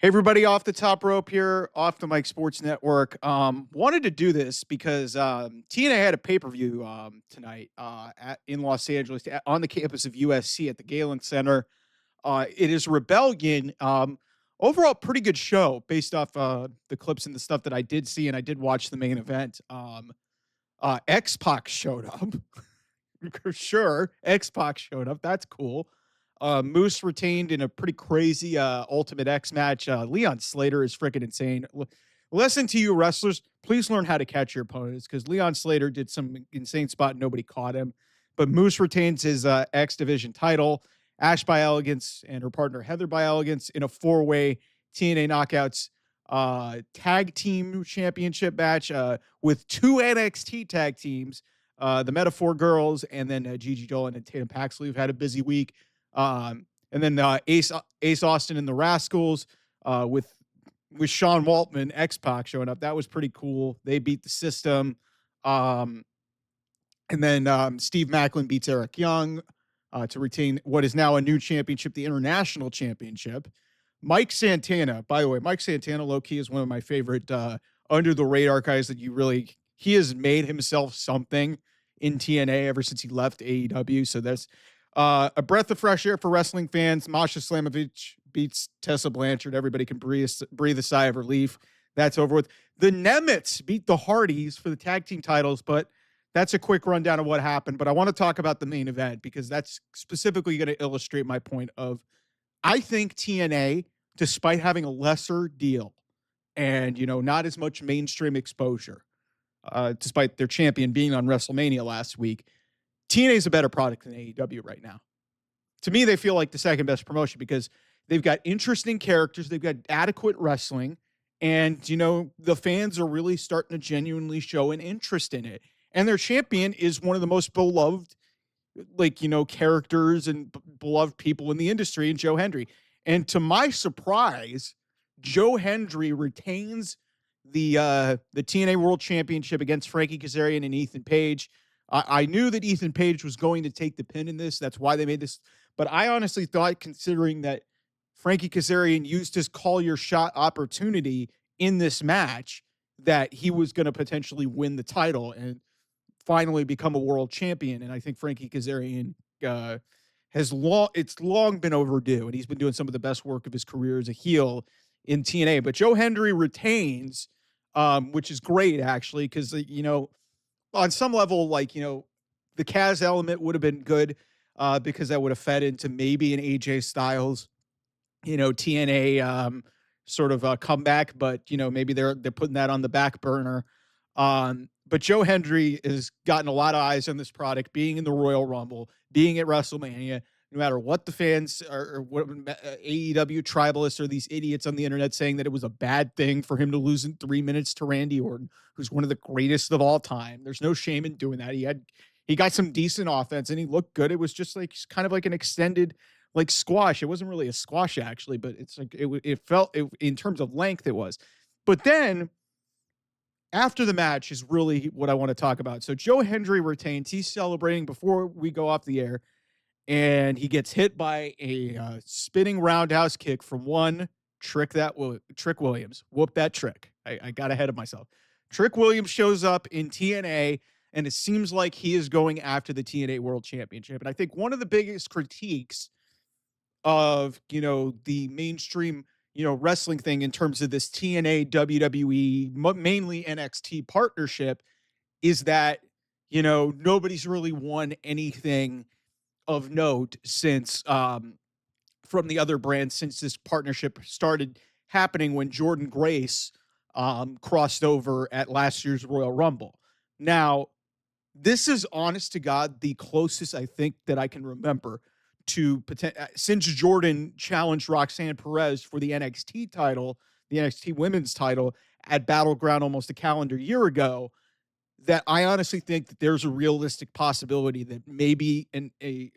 Hey everybody, off the top rope here, off the Mike Sports Network. Wanted to do this because TNA had a pay-per-view tonight in Los Angeles on the campus of USC at the Galen Center. It is Rebellion. Overall, pretty good show based off the clips and the stuff that I did see, and I did watch the main event. X-Pac showed up. For sure. X-Pac showed up. That's cool. Moose retained in a pretty crazy Ultimate X match. Leon Slater is freaking insane. Listen to you wrestlers. Please learn how to catch your opponents because Leon Slater did some insane spot and nobody caught him. But Moose retains his X Division title. Ash by Elegance and her partner Heather by Elegance in a four-way TNA Knockouts tag team championship match with two NXT tag teams. The Metaphor Girls and then Gigi Dolan and Tatum Paxley have had a busy week. And then Ace Austin and the Rascals with Sean Waltman, X-Pac showing up. That was pretty cool. They beat the system. And then Steve Macklin beats Eric Young to retain what is now a new championship, the International Championship. Mike Santana, by the way, Mike Santana, low-key, is one of my favorite under-the-radar guys that he has made himself something in TNA ever since he left AEW. So that's a breath of fresh air for wrestling fans. Masha Slamovich beats Tessa Blanchard. Everybody can breathe a sigh of relief. That's over with. The Nemets beat the Hardys for the tag team titles, but that's a quick rundown of what happened. But I want to talk about the main event because that's specifically going to illustrate my point of, I think TNA, despite having a lesser deal and, not as much mainstream exposure, despite their champion being on WrestleMania last week, TNA is a better product than AEW right now. To me, they feel like the second best promotion because they've got interesting characters, they've got adequate wrestling, and, the fans are really starting to genuinely show an interest in it. And their champion is one of the most beloved, characters and beloved people in the industry, in Joe Hendry. And to my surprise, Joe Hendry retains the TNA World Championship against Frankie Kazarian and Ethan Page. I knew that Ethan Page was going to take the pin in this. That's why they made this. But I honestly thought, considering that Frankie Kazarian used his call your shot opportunity in this match, that he was going to potentially win the title and finally become a world champion. And I think Frankie Kazarian it's long been overdue, and he's been doing some of the best work of his career as a heel in TNA. But Joe Hendry retains, which is great, actually, because, on some level, the Kaz element would have been good because that would have fed into maybe an AJ Styles, TNA sort of comeback, but, maybe they're putting that on the back burner. But Joe Hendry has gotten a lot of eyes on this product, being in the Royal Rumble, being at WrestleMania, no matter what the fans or what AEW tribalists or these idiots on the internet saying that it was a bad thing for him to lose in 3 minutes to Randy Orton, who's one of the greatest of all time. There's no shame in doing that. He got some decent offense and he looked good. It was just kind of like an extended squash. It wasn't really a squash actually, but it's it felt in terms of length it was. But then after the match is really what I want to talk about. So Joe Hendry retains. He's celebrating before we go off the air, and he gets hit by a spinning roundhouse kick from one Trick Williams. Whoop that Trick. I got ahead of myself. Trick Williams shows up in TNA, and it seems like he is going after the TNA World Championship. And I think one of the biggest critiques of, the mainstream, wrestling thing in terms of this TNA, WWE, mainly NXT partnership is that, nobody's really won anything of note since from the other brands since this partnership started happening when Jordan Grace crossed over at last year's Royal Rumble. Now, this is honest to God the closest I think that I can remember to since Jordan challenged Roxanne Perez for the NXT title, the NXT women's title at Battleground almost a calendar year ago, that I honestly think that there's a realistic possibility that maybe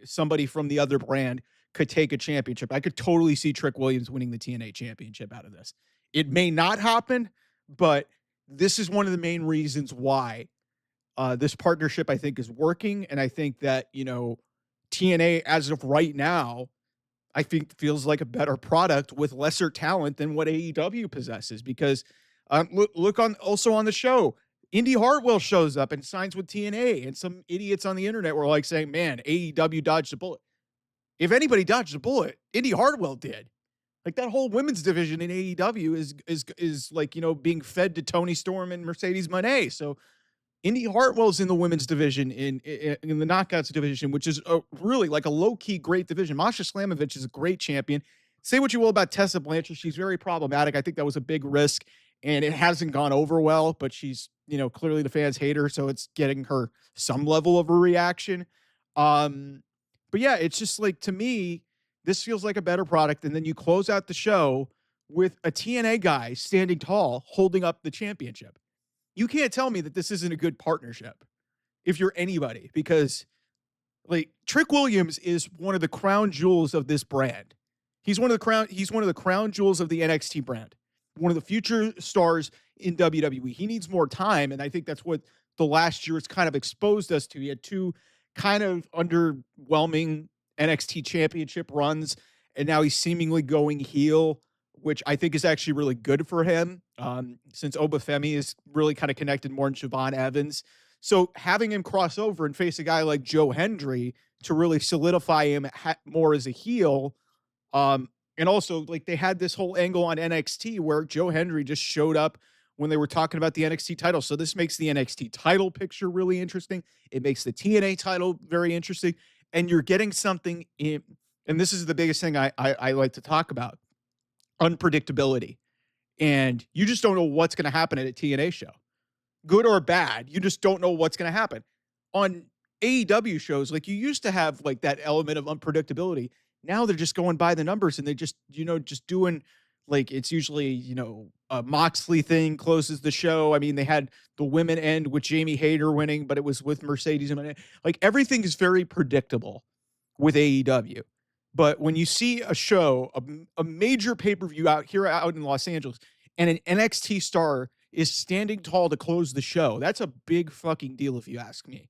somebody from the other brand could take a championship. I could totally see Trick Williams winning the TNA championship out of this. It may not happen, but this is one of the main reasons why this partnership, I think, is working. And I think that, TNA, as of right now, I think feels like a better product with lesser talent than what AEW possesses. Because look on also on the show, Indy Hartwell shows up and signs with TNA, and some idiots on the internet were like saying, "Man, AEW dodged a bullet." If anybody dodged a bullet, Indy Hartwell did. Like that whole women's division in AEW is like, being fed to Tony Storm and Mercedes Moné. So Indy Hartwell's in the women's division in the knockouts division, which is really like a low key great division. Masha Slamovich is a great champion. Say what you will about Tessa Blanchard, she's very problematic. I think that was a big risk, and it hasn't gone over well. But she's clearly the fans hate her, so it's getting her some level of a reaction. But yeah, it's just like, to me, this feels like a better product. And then you close out the show with a TNA guy standing tall, holding up the championship. You can't tell me that this isn't a good partnership if you're anybody, because like Trick Williams is one of the crown jewels of this brand. He's one of the crown jewels of the NXT brand. One of the future stars in WWE. He needs more time, and I think that's what the last year has kind of exposed us to. He had two kind of underwhelming NXT championship runs, and now he's seemingly going heel, which I think is actually really good for him, since Obafemi is really kind of connected more in Siobhan Evans. So having him cross over and face a guy like Joe Hendry to really solidify him more as a heel. And also, like, they had this whole angle on NXT where Joe Hendry just showed up when they were talking about the NXT title. So this makes the NXT title picture really interesting. It makes the TNA title very interesting. And you're getting something in, and this is the biggest thing I like to talk about, unpredictability. And you just don't know what's going to happen at a TNA show. Good or bad, you just don't know what's going to happen. On AEW shows, like, you used to have like that element of unpredictability. Now they're just going by the numbers, and they just, just doing, like, it's usually, a Moxley thing closes the show. I mean, they had the women end with Jamie Hayter winning, but it was with Mercedes. Like, everything is very predictable with AEW. But when you see a show, a major pay-per-view out in Los Angeles, and an NXT star is standing tall to close the show, that's a big fucking deal if you ask me.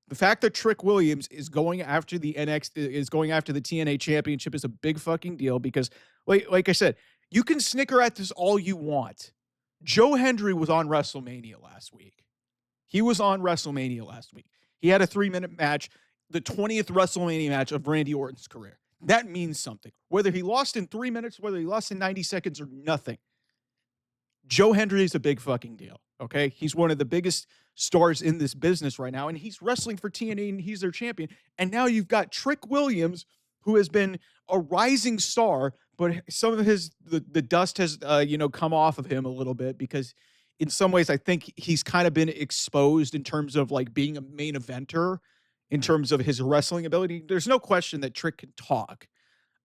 The fact that Trick Williams is going after the TNA championship is a big fucking deal, because like I said, you can snicker at this all you want. Joe Hendry was on WrestleMania last week. He had a 3-minute match, the 20th WrestleMania match of Randy Orton's career. That means something. Whether he lost in 3 minutes, whether he lost in 90 seconds or nothing. Joe Hendry is a big fucking deal, okay? He's one of the biggest stars in this business right now, and he's wrestling for TNA, and he's their champion. And now you've got Trick Williams, who has been a rising star, but some of the dust has come off of him a little bit, because in some ways I think he's kind of been exposed in terms of like being a main eventer, in terms of his wrestling ability. There's no question that Trick can talk.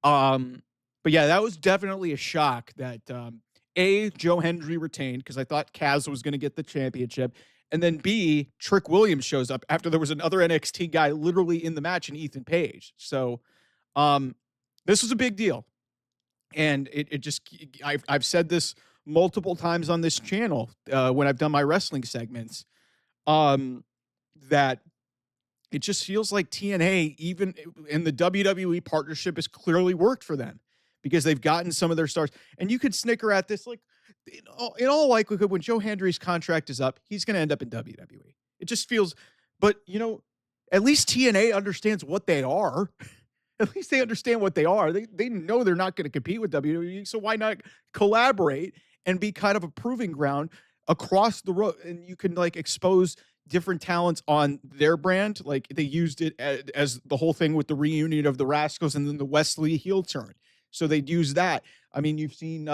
But yeah, that was definitely a shock that Joe Hendry retained, because I thought Kaz was going to get the championship. And then B, Trick Williams shows up after there was another NXT guy literally in the match, in Ethan Page. So this was a big deal. And I've said this multiple times on this channel when I've done my wrestling segments, that it just feels like TNA, even in the WWE partnership, has clearly worked for them, because they've gotten some of their stars. And you could snicker at this, like, in all likelihood, when Joe Hendry's contract is up, he's going to end up in WWE. It just feels, but at least TNA understands what they are. At least they understand what they are. They know they're not going to compete with WWE, so why not collaborate and be kind of a proving ground across the road? And you can like expose different talents on their brand. Like, they used it as the whole thing with the reunion of the Rascals and then the Wesley heel turn. So they'd use that. I mean, you've seen,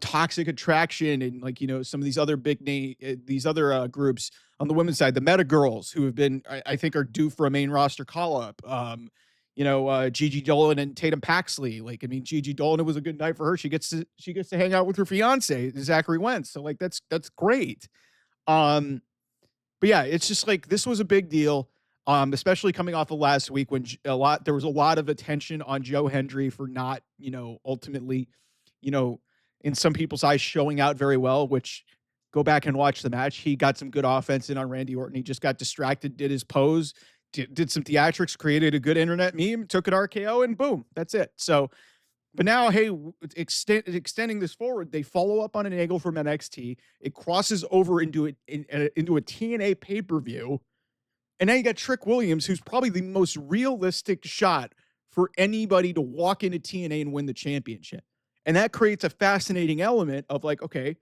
Toxic Attraction and like, some of these other big name, these other groups on the women's side, the Meta Girls, who have been, I think, are due for a main roster call up. Gigi Dolan and Tatum Paxley. Like, I mean, Gigi Dolan, it was a good night for her. She gets to hang out with her fiance, Zachary Wentz. So like, that's great. But yeah, it's just like, this was a big deal. Especially coming off of last week when there was a lot of attention on Joe Hendry for not, ultimately, in some people's eyes, showing out very well, which, go back and watch the match. He got some good offense in on Randy Orton. He just got distracted, did his pose, did some theatrics, created a good internet meme, took an RKO, and boom, that's it. So, but now, hey, extending this forward, they follow up on an angle from NXT. It crosses over into a TNA pay per view, and now you got Trick Williams, who's probably the most realistic shot for anybody to walk into TNA and win the championship. And that creates a fascinating element of like, okay,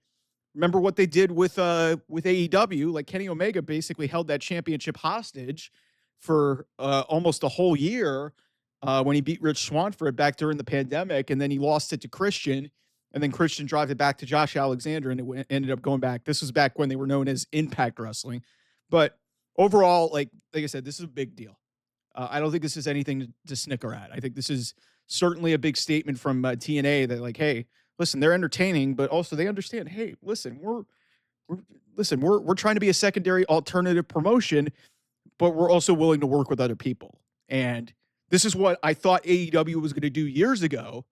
remember what they did with AEW? Like Kenny Omega basically held that championship hostage for almost a whole year when he beat Rich Swann for it back during the pandemic, and then he lost it to Christian, and then Christian dropped it back to Josh Alexander, and ended up going back. This was back when they were known as Impact Wrestling, but overall, like I said, this is a big deal. I don't think this is anything to snicker at. I think this is certainly a big statement from TNA that like, hey, listen, they're entertaining, but also they understand. Hey, listen, we're trying to be a secondary alternative promotion, but we're also willing to work with other people. And this is what I thought AEW was going to do years ago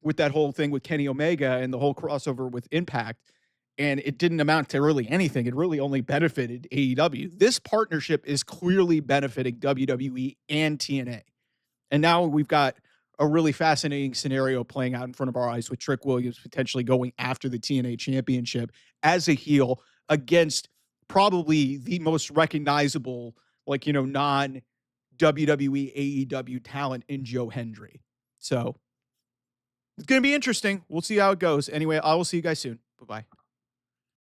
with that whole thing with Kenny Omega and the whole crossover with Impact. And it didn't amount to really anything. It really only benefited AEW. This partnership is clearly benefiting WWE and TNA. And now we've got a really fascinating scenario playing out in front of our eyes with Trick Williams potentially going after the TNA championship as a heel against probably the most recognizable, like, non WWE AEW talent in Joe Hendry. So it's going to be interesting. We'll see how it goes. Anyway, I will see you guys soon. Bye-bye.